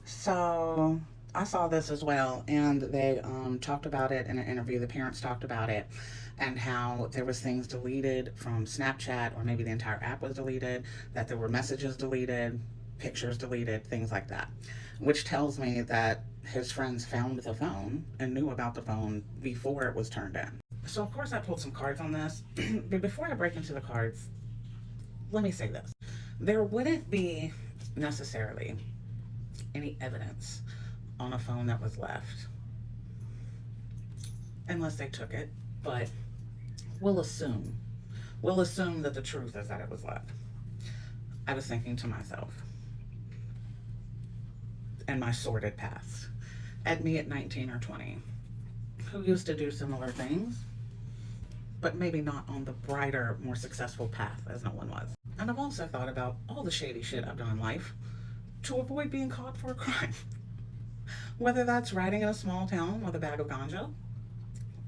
So I saw this as well, and they talked about it in an interview. The parents talked about it and how there was things deleted from Snapchat, or maybe the entire app was deleted, that there were messages deleted, pictures deleted, things like that, which tells me that his friends found the phone and knew about the phone before it was turned in. So of course I pulled some cards on this, but before I break into the cards, let me say this. There wouldn't be necessarily any evidence on a phone that was left unless they took it, but we'll assume. We'll assume that the truth is that it was left. I was thinking to myself, in my sordid past, at me at 19 or 20, who used to do similar things, but maybe not on the brighter, more successful path as no one was. And I've also thought about all the shady shit I've done in life to avoid being caught for a crime. Whether that's riding in a small town with a bag of ganja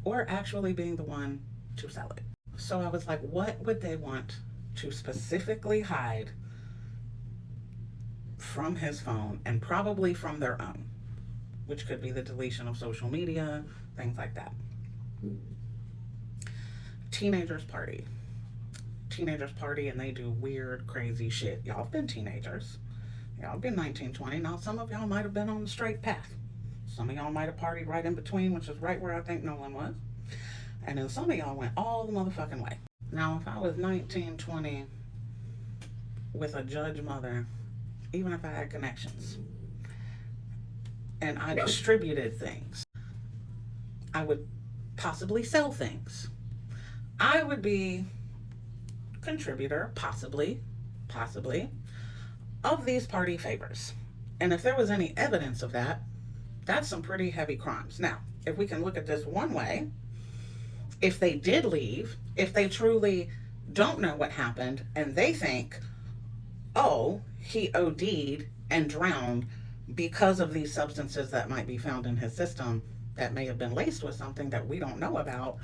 or actually being the one to sell it. So I was like, what would they want to specifically hide from his phone, and probably from their own, which could be the deletion of social media, things like that. Teenagers party. Teenagers party and they do weird, crazy shit. Y'all have been teenagers. Y'all have been 19, 20. Now, some of y'all might have been on the straight path. Some of y'all might have partied right in between, which is right where I think Nolan was. And then some of y'all went all the motherfucking way. Now, if I was 19, 20 with a judge mother, even if I had connections, and I distributed things, I would possibly sell things. I would be contributor, possibly, of these party favors. And if there was any evidence of that, that's some pretty heavy crimes. Now, if we can look at this one way, if they did leave, if they truly don't know what happened and they think, oh, he OD'd and drowned because of these substances that might be found in his system that may have been laced with something that we don't know about,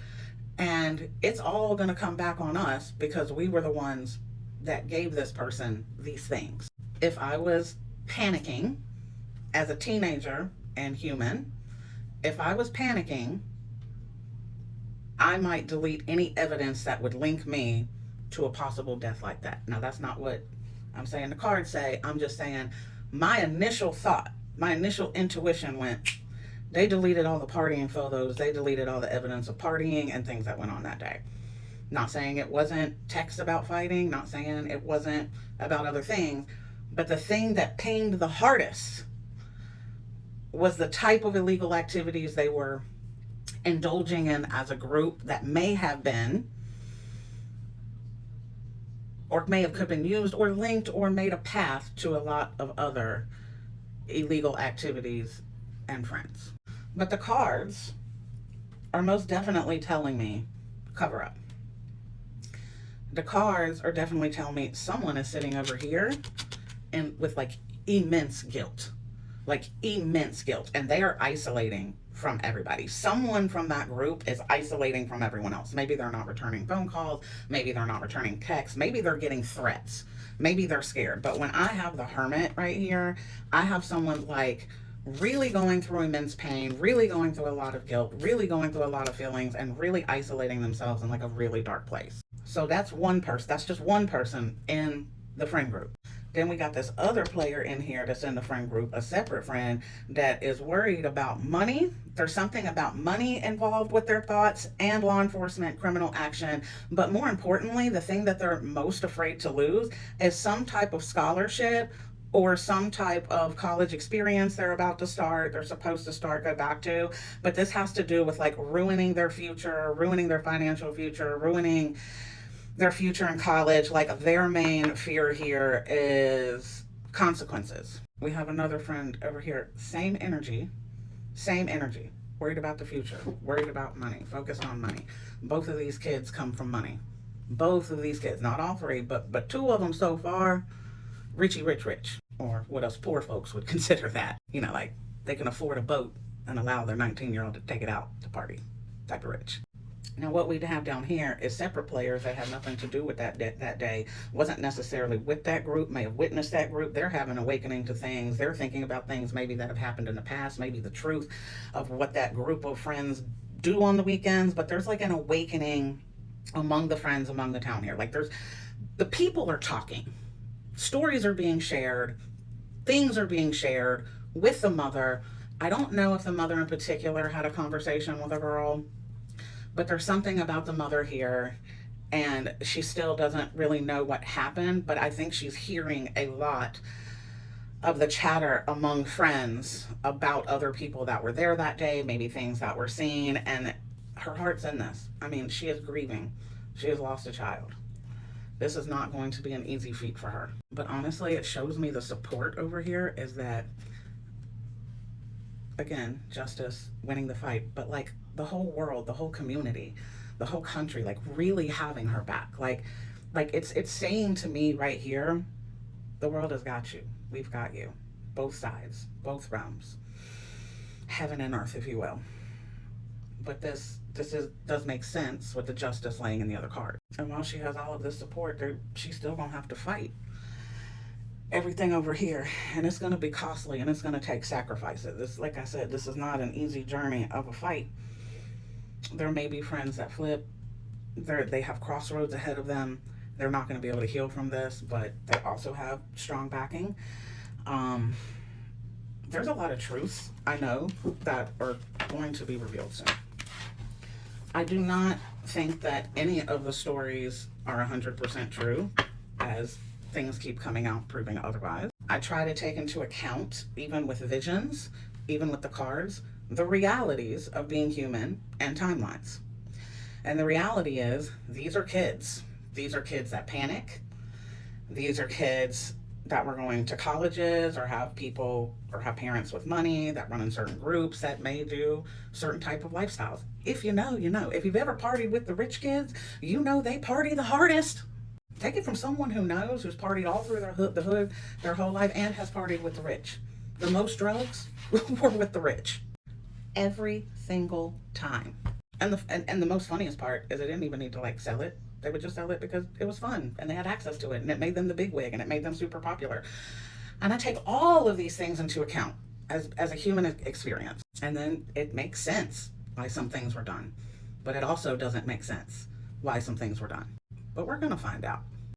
and it's all going to come back on us because we were the ones that gave this person these things. If I was panicking as a teenager and human, if I was panicking, I might delete any evidence that would link me to a possible death like that. Now, that's not what I'm saying the cards say. I'm just saying my initial thought, my initial intuition went, they deleted all the partying photos. They deleted all the evidence of partying and things that went on that day. Not saying it wasn't text about fighting, not saying it wasn't about other things, but the thing that pained the hardest was the type of illegal activities they were indulging in as a group that may have been, or may have could have been used or linked or made a path to a lot of other illegal activities and friends. But the cards are most definitely telling me cover up. The cards are definitely telling me someone is sitting over here and with like immense guilt, and they are isolating from everybody. Someone from that group is isolating from everyone else. Maybe they're not returning phone calls, maybe they're not returning texts, maybe they're getting threats, maybe they're scared. But when I have the hermit right here, I have someone like really going through immense pain, really going through a lot of guilt, really going through a lot of feelings, and really isolating themselves in like a really dark place. So that's one person. That's just one person in the friend group. Then we got this other player in here that's in the friend group, a separate friend that is worried about money. There's something about money involved with their thoughts and law enforcement, criminal action. But more importantly, the thing that they're most afraid to lose is some type of scholarship or some type of college experience they're about to start, they're supposed to start, go back to. But this has to do with like ruining their future, ruining their financial future, ruining their future in college. Like their main fear here is consequences. We have another friend over here, same energy, worried about the future, worried about money, focused on money. Both of these kids come from money. Both of these kids, not all three, but two of them so far, rich, or what us poor folks would consider that. You know, like they can afford a boat and allow their 19-year-old to take it out to party type of rich. Now, what we have down here is separate players that have nothing to do with that day, wasn't necessarily with that group, may have witnessed that group. They're having awakening to things. They're thinking about things maybe that have happened in the past, maybe the truth of what that group of friends do on the weekends. But there's like an awakening among the friends, among the town here. Like the people are talking, stories are being shared, things are being shared with the mother. I don't know if the mother in particular had a conversation with a girl, but there's something about the mother here, and she still doesn't really know what happened, but I think she's hearing a lot of the chatter among friends about other people that were there that day, maybe things that were seen, and her heart's in this. I mean, she is grieving. She has lost a child. This is not going to be an easy feat for her. But honestly, it shows me the support over here is that, again, justice, winning the fight, but like the whole world, the whole community, the whole country, like really having her back. Like it's saying to me right here, the world has got you. We've got you. Both sides, both realms. Heaven and earth, if you will. But does make sense with the justice laying in the other card. And while she has all of this support, she's still gonna have to fight everything over here, and it's gonna be costly, and it's gonna take sacrifices. This, like I said, this is not an easy journey of a fight. There may be friends that flip. They have crossroads ahead of them. They're not going to be able to heal from this, but they also have strong backing. There's a lot of truths, I know, that are going to be revealed soon. I do not think that any of the stories are 100% true, as things keep coming out proving otherwise. I try to take into account, even with visions, even with the cards, the realities of being human and timelines. And the reality is, these are kids. These are kids that panic. These are kids that were going to colleges or have people or have parents with money that run in certain groups that may do certain type of lifestyles. If you know, you know. If you've ever partied with the rich kids, you know they party the hardest. Take it from someone who knows, who's partied all through the hood their whole life and has partied with the rich. The most drugs were with the rich. Every single time. And the most funniest part is they didn't even need to like sell it. They would just sell it because it was fun and they had access to it, and it made them the big wig and it made them super popular. And I take all of these things into account as a human experience. And then it makes sense why some things were done. But it also doesn't make sense why some things were done. But we're going to find out.